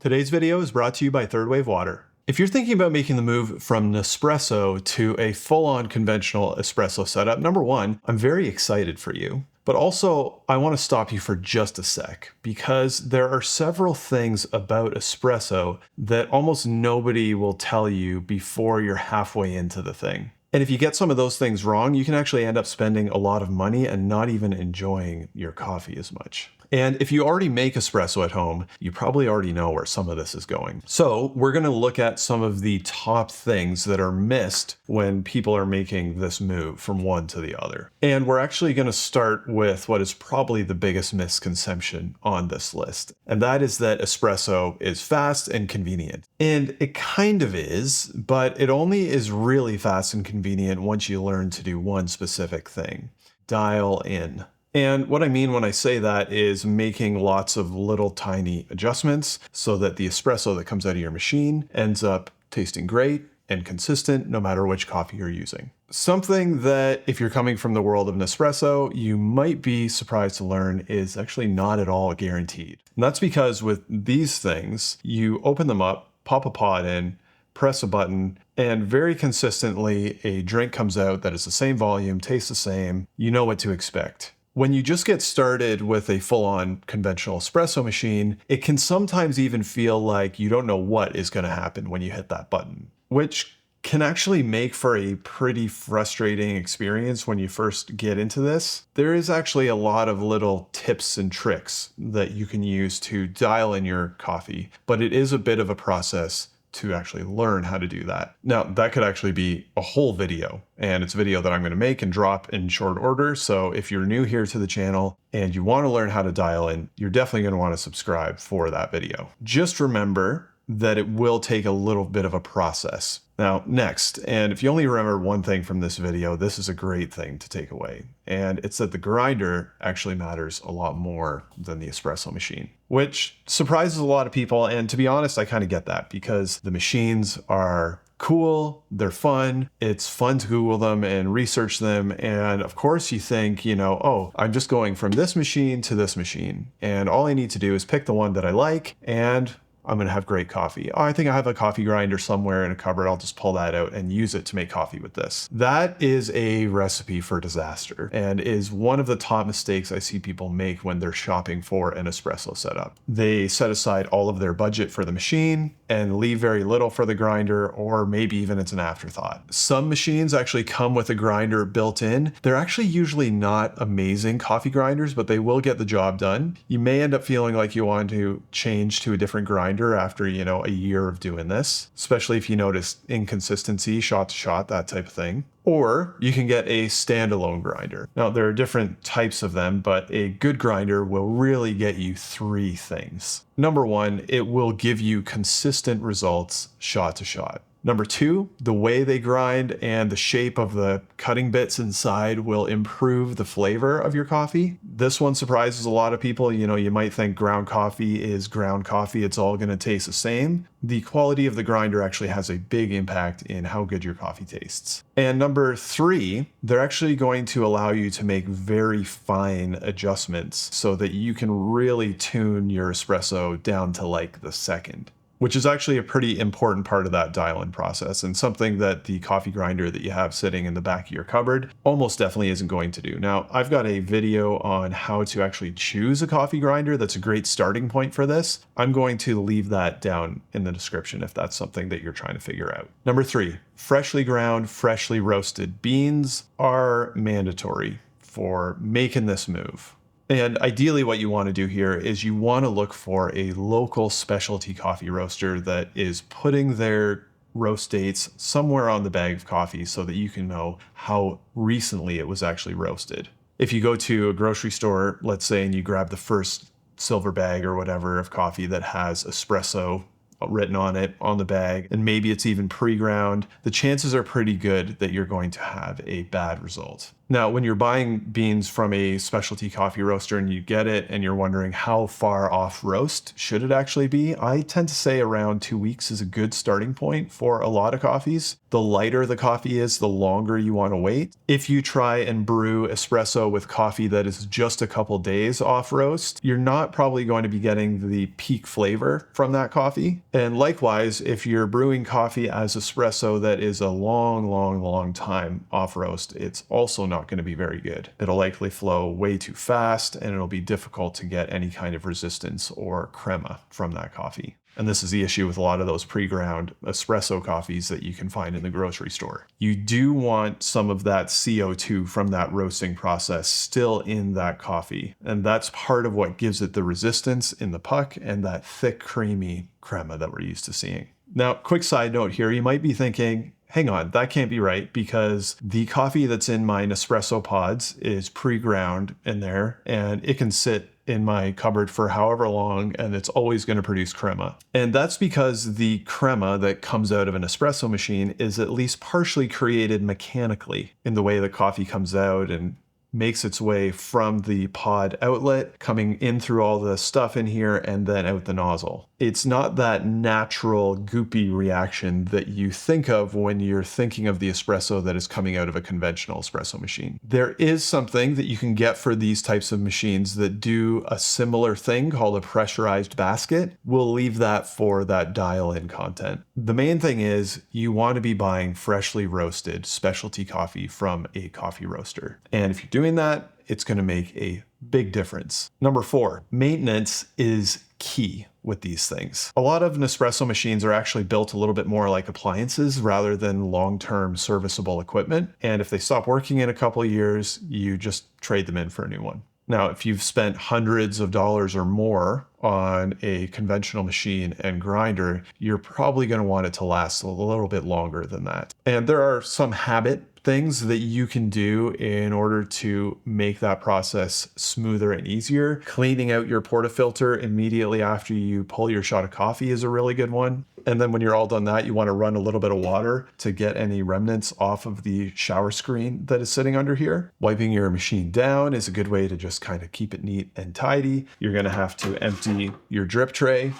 Today's video is brought to you by Third Wave Water. If you're thinking about making the move from Nespresso to a full-on conventional espresso setup, number one, I'm very excited for you. But also, I want to stop you for just a sec, because there are several things about espresso that almost nobody will tell you before you're halfway into the thing. And if you get some of those things wrong, you can actually end up spending a lot of money and not even enjoying your coffee as much. And if you already make espresso at home, you probably already know where some of this is going. So we're going to look at some of the top things that are missed when people are making this move from one to the other. And we're actually going to start with what is probably the biggest misconception on this list. And that is that espresso is fast and convenient. And it kind of is, but it only is really fast and convenient once you learn to do one specific thing: dial in. And what I mean when I say that is making lots of little tiny adjustments so that the espresso that comes out of your machine ends up tasting great and consistent no matter which coffee you're using. Something that, if you're coming from the world of Nespresso, you might be surprised to learn is actually not at all guaranteed. And that's because with these things, you open them up, pop a pod in, press a button, and very consistently a drink comes out that is the same volume, tastes the same, you know what to expect. When you just get started with a full-on conventional espresso machine, it can sometimes even feel like you don't know what is going to happen when you hit that button, which can actually make for a pretty frustrating experience when you first get into this. There is actually a lot of little tips and tricks that you can use to dial in your coffee, but it is a bit of a process to actually learn how to do that. Now, that could actually be a whole video, and it's a video that I'm going to make and drop in short order. So if you're new here to the channel and you want to learn how to dial in, you're definitely going to want to subscribe for that video. Just remember that it will take a little bit of a process. Now, next, and if you only remember one thing from this video, this is a great thing to take away. And it's that the grinder actually matters a lot more than the espresso machine, which surprises a lot of people. And to be honest, I kind of get that, because the machines are cool, they're fun, it's fun to Google them and research them. And of course you think, oh, I'm just going from this machine to this machine, and all I need to do is pick the one that I like, and I'm going to have great coffee. Oh, I think I have a coffee grinder somewhere in a cupboard. I'll just pull that out and use it to make coffee with this. That is a recipe for disaster, and is one of the top mistakes I see people make when they're shopping for an espresso setup. They set aside all of their budget for the machine and leave very little for the grinder, or maybe even it's an afterthought. Some machines actually come with a grinder built in. They're actually usually not amazing coffee grinders, but they will get the job done. You may end up feeling like you want to change to a different grinder after, a year of doing this, especially if you notice inconsistency, shot to shot, that type of thing. Or you can get a standalone grinder. Now, there are different types of them, but a good grinder will really get you three things. Number one, it will give you consistent results shot to shot. Number two, the way they grind and the shape of the cutting bits inside will improve the flavor of your coffee. This one surprises a lot of people. You might think ground coffee is ground coffee. It's all going to taste the same. The quality of the grinder actually has a big impact in how good your coffee tastes. And number three, they're actually going to allow you to make very fine adjustments so that you can really tune your espresso down to like the second, which is actually a pretty important part of that dial-in process, and something that the coffee grinder that you have sitting in the back of your cupboard almost definitely isn't going to do. Now, I've got a video on how to actually choose a coffee grinder that's a great starting point for this. I'm going to leave that down in the description if that's something that you're trying to figure out. Number three, freshly ground, freshly roasted beans are mandatory for making this move. And ideally what you want to do here is you want to look for a local specialty coffee roaster that is putting their roast dates somewhere on the bag of coffee so that you can know how recently it was actually roasted. If you go to a grocery store, let's say, and you grab the first silver bag or whatever of coffee that has espresso written on it on the bag, and maybe it's even pre-ground, the chances are pretty good that you're going to have a bad result. Now, when you're buying beans from a specialty coffee roaster and you get it and you're wondering how far off roast should it actually be, I tend to say around 2 weeks is a good starting point for a lot of coffees. The lighter the coffee is, the longer you want to wait. If you try and brew espresso with coffee that is just a couple days off roast, you're not probably going to be getting the peak flavor from that coffee. And likewise, if you're brewing coffee as espresso that is a long time off roast, it's also not going to be very good. It'll likely flow way too fast and it'll be difficult to get any kind of resistance or crema from that coffee. And this is the issue with a lot of those pre-ground espresso coffees that you can find in the grocery store. You do want some of that CO2 from that roasting process still in that coffee. And that's part of what gives it the resistance in the puck and that thick, creamy crema that we're used to seeing. Now, quick side note here, you might be thinking, hang on, that can't be right because the coffee that's in my Nespresso pods is pre-ground in there and it can sit in my cupboard for however long and it's always going to produce crema. And that's because the crema that comes out of an espresso machine is at least partially created mechanically in the way the coffee comes out and makes its way from the pod outlet, coming in through all the stuff in here and then out the nozzle. It's not that natural goopy reaction that you think of when you're thinking of the espresso that is coming out of a conventional espresso machine. There is something that you can get for these types of machines that do a similar thing called a pressurized basket. We'll leave that for that dial-in content. The main thing is you want to be buying freshly roasted specialty coffee from a coffee roaster. And if you're doing that, it's going to make a big difference. Number 4, maintenance is key with these things. A lot of Nespresso machines are actually built a little bit more like appliances rather than long-term serviceable equipment. And if they stop working in a couple of years, you just trade them in for a new one. Now, if you've spent hundreds of dollars or more on a conventional machine and grinder, you're probably going to want it to last a little bit longer than that. And there are some habit things that you can do in order to make that process smoother and easier. Cleaning out your portafilter immediately after you pull your shot of coffee is a really good one. And then when you're all done that, you want to run a little bit of water to get any remnants off of the shower screen that is sitting under here. Wiping your machine down is a good way to just kind of keep it neat and tidy. You're going to have to empty your drip tray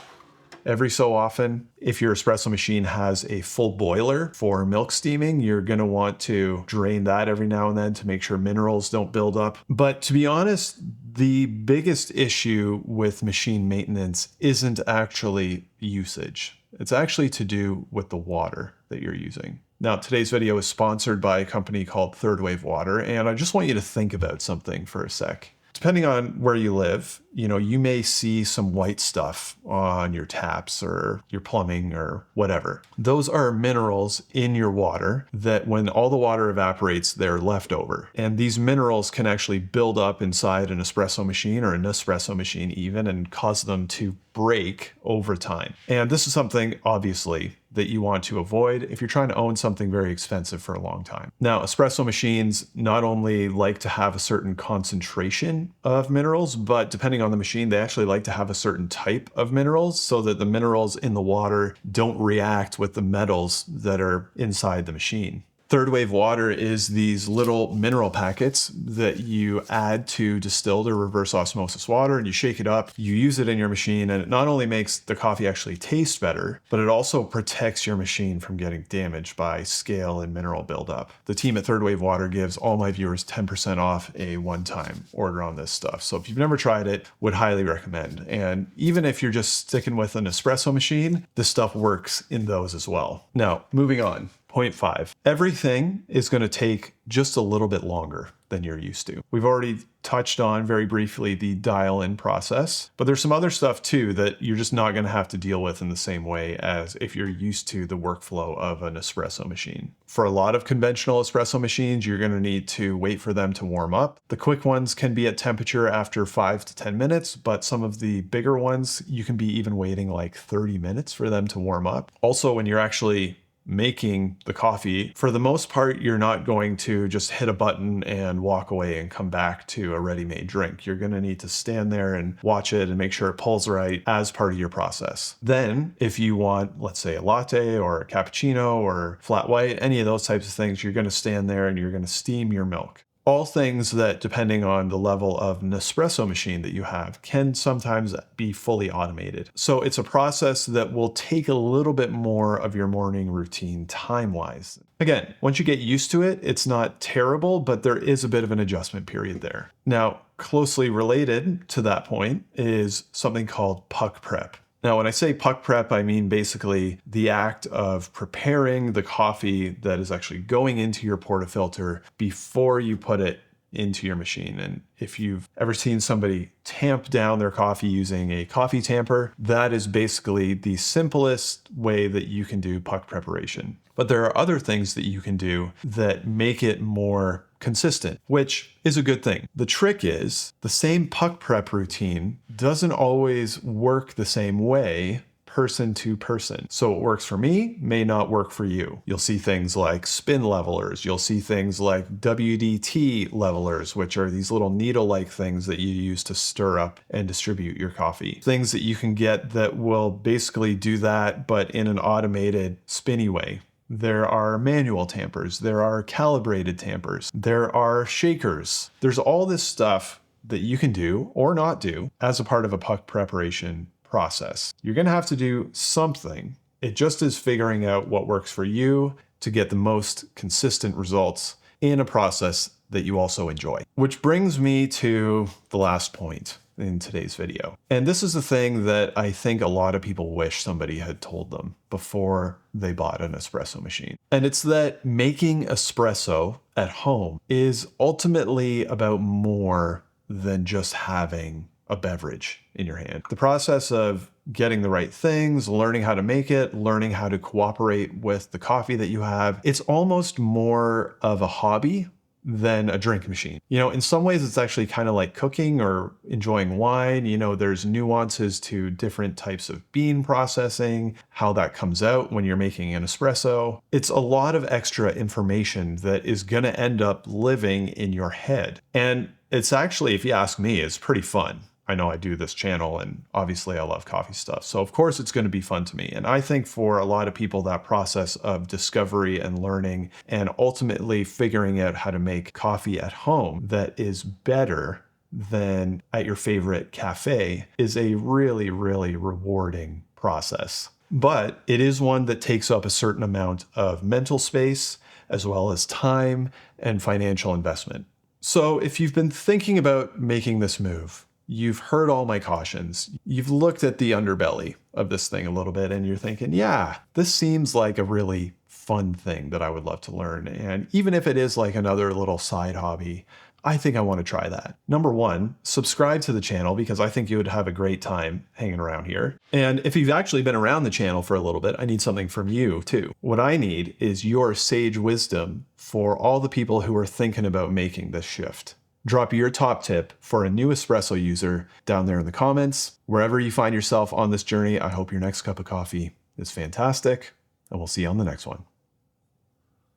every so often. If your espresso machine has a full boiler for milk steaming, you're going to want to drain that every now and then to make sure minerals don't build up. But to be honest, the biggest issue with machine maintenance isn't actually usage. It's actually to do with the water that you're using. Now, today's video is sponsored by a company called Third Wave Water, and I just want you to think about something for a sec. Depending on where you live, you may see some white stuff on your taps or your plumbing or whatever. Those are minerals in your water that when all the water evaporates, they're left over. And these minerals can actually build up inside an espresso machine or an Nespresso machine even and cause them to break over time. And this is something, obviously, that you want to avoid if you're trying to own something very expensive for a long time. Now, espresso machines not only like to have a certain concentration of minerals, but depending on the machine, they actually like to have a certain type of minerals so that the minerals in the water don't react with the metals that are inside the machine. Third Wave Water is these little mineral packets that you add to distilled or reverse osmosis water and you shake it up, you use it in your machine, and it not only makes the coffee actually taste better, but it also protects your machine from getting damaged by scale and mineral buildup. The team at Third Wave Water gives all my viewers 10% off a one-time order on this stuff. So if you've never tried it, would highly recommend. And even if you're just sticking with an espresso machine, this stuff works in those as well. Now, moving on. Point 5. Everything is going to take just a little bit longer than you're used to. We've already touched on very briefly the dial-in process, but there's some other stuff too that you're just not going to have to deal with in the same way as if you're used to the workflow of an espresso machine. For a lot of conventional espresso machines, you're going to need to wait for them to warm up. The quick ones can be at temperature after 5 to 10 minutes, but some of the bigger ones, you can be even waiting like 30 minutes for them to warm up. Also, when you're actually making the coffee, for the most part, you're not going to just hit a button and walk away and come back to a ready-made drink. You're going to need to stand there and watch it and make sure it pulls right as part of your process. Then, if you want, let's say, a latte or a cappuccino or flat white, any of those types of things, you're going to stand there and you're going to steam your milk. All things that, depending on the level of Nespresso machine that you have, can sometimes be fully automated. So it's a process that will take a little bit more of your morning routine time-wise. Again, once you get used to it, it's not terrible, but there is a bit of an adjustment period there. Now, closely related to that point is something called puck prep. Now, when I say puck prep, I mean basically the act of preparing the coffee that is actually going into your portafilter before you put it into your machine. And if you've ever seen somebody tamp down their coffee using a coffee tamper, that is basically the simplest way that you can do puck preparation. But there are other things that you can do that make it more consistent, which is a good thing. The trick is the same puck prep routine doesn't always work the same way person to person. So what works for me may not work for you. You'll see things like spin levelers. You'll see things like WDT levelers, which are these little needle-like things that you use to stir up and distribute your coffee. Things that you can get that will basically do that, but in an automated, spinny way. There are manual tampers, there are calibrated tampers, there are shakers. There's all this stuff that you can do or not do as a part of a puck preparation process. You're going to have to do something. It just is figuring out what works for you to get the most consistent results in a process that you also enjoy. Which brings me to the last point in today's video. And this is the thing that I think a lot of people wish somebody had told them before they bought an espresso machine. And it's that making espresso at home is ultimately about more than just having a beverage in your hand. The process of getting the right things, learning how to make it, learning how to cooperate with the coffee that you have, it's almost more of a hobby than a drink machine. You know, in some ways it's actually kind of like cooking or enjoying wine. You know, there's nuances to different types of bean processing, how that comes out when you're making an espresso. It's a lot of extra information that is going to end up living in your head. And it's actually, if you ask me, it's pretty fun. I know I do this channel and obviously I love coffee stuff. So of course it's going to be fun to me. And I think for a lot of people, that process of discovery and learning and ultimately figuring out how to make coffee at home that is better than at your favorite cafe is a really, really rewarding process. But it is one that takes up a certain amount of mental space as well as time and financial investment. So if you've been thinking about making this move, you've heard all my cautions. You've looked at the underbelly of this thing a little bit and you're thinking, yeah, this seems like a really fun thing that I would love to learn. And even if it is like another little side hobby, I think I want to try that. Number one, subscribe to the channel because I think you would have a great time hanging around here. And if you've actually been around the channel for a little bit, I need something from you too. What I need is your sage wisdom for all the people who are thinking about making this shift. Drop your top tip for a new espresso user down there in the comments. Wherever you find yourself on this journey, I hope your next cup of coffee is fantastic, and we'll see you on the next one.